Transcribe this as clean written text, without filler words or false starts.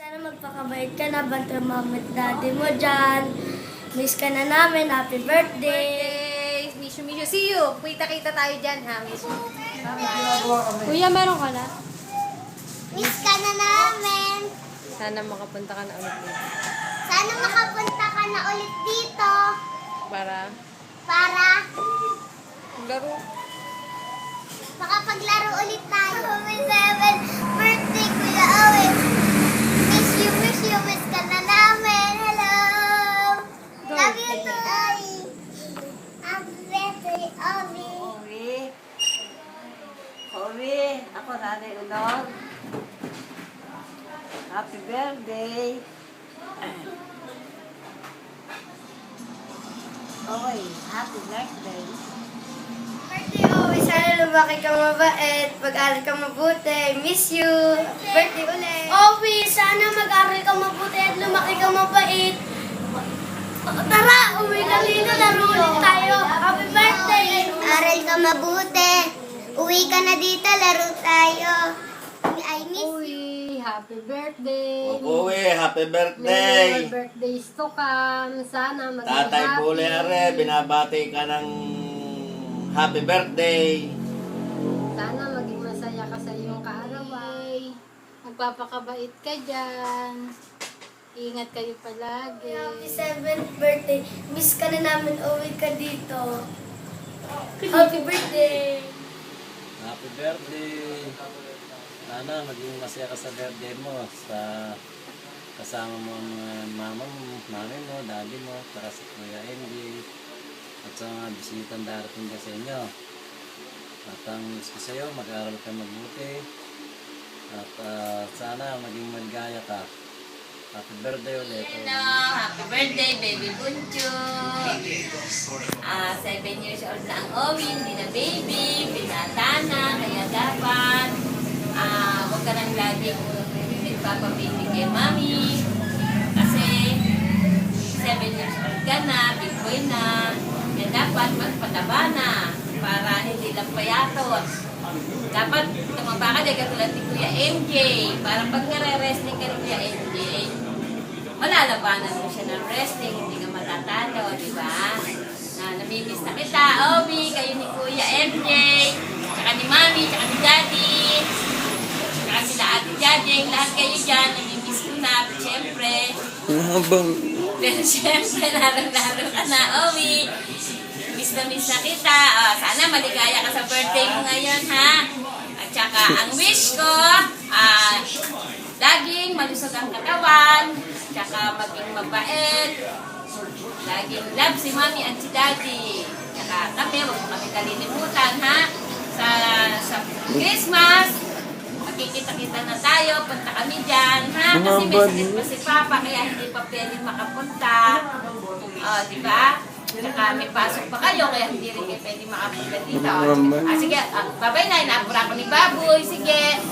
Sana magpakabait ka na, banta mama at daddy mo dyan. Miss ka na namin, happy birthday! Miss you. See you. Kita-kita tayo dyan, ha? Miss you. Kuya, meron ka na? Miss ka na namin. Sana makapunta ka na ulit dito. Sana makapunta ka na ulit dito. Para Para laro. makapaglaro ulit tayo. Happy 7th birthday, Kuya Owen. Miss you. Miss ka na namin. Hello. Love you too. Happy birthday, Owen. Owi, ako Nanay Unod. Happy birthday. Oy, happy birthday. Birthday, Owie. Sana lumaki ka mabait, mag-aral ka mabuti. Miss you. Birthday ulit. Owie, sana mag-aral ka mabuti at lumaki ka mabait. Tara, uwi na dito, laro ulit tayo. Happy birthday. Aral ka mabuti. Uwi ka na dito, laro tayo. I miss you. Uy, happy birthday. Uwi, happy Many birthday. more birthdays to come. Sana maging Tatay happy. Puli Are, binabati ka ng happy birthday. Sana maging masaya ka sa iyong kaarawan. Magpapakabait ka dyan. Ingat kayo palagi. Happy 7th birthday. Miss ka na namin, uwi ka dito. Happy birthday. Happy birthday! Sana maging masaya ka sa birthday mo, sa kasama mo ang mga mama mo, mami mo, daddy mo, para sa Kuya MJ, at sa mga bisitang darating ka sa inyo. At ang wish ko sa iyo, mag-aaral ka mabuti, at sana maging maligaya ka. Happy birthday ulit. Hello, happy birthday, baby Buncho. 7 years old na ang Owen, hindi na baby, binata na, kaya dapat huwag ka nang laging nagpapababy kay mami. Kasi 7 years old ka na, big boy na, kaya dapat magpataba na para hindi lang payatot. Dapat tumaba ka dahil katulad ni Kuya MJ. Para pag nare-wrestling ka ni Kuya MJ, malalabanan mo siya ng wrestling, hindi ka matatalo, di ba? Na namimiss na kita, Obi, kayo ni Kuya MJ, tsaka ni Mami, tsaka ni Daddy, tsaka sila Ate Jading, lahat kayo dyan, namimiss ko na, siyempre. Pero siyempre, laro-laro ka na, Obi. Miss na kita. Sana maligaya ka sa birthday mo ngayon, ha? At saka, ang wish ko, laging malusog ang katawan, tsaka maging mabait, laging love si Mami at si Daddy. Tsaka kami, huwag mo kami kalilimutan, ha? Sa Christmas, makikita-kita na tayo, punta kami dyan, ha? Kasi may sakit pa si Papa, kaya hindi pa pwedeng makapunta. Di ba? Tsaka may pasok pa kayo, kaya hindi rin kayo pwedeng makapunta dito. Sige, babay na, inaapura ko ni Baboy. Sige.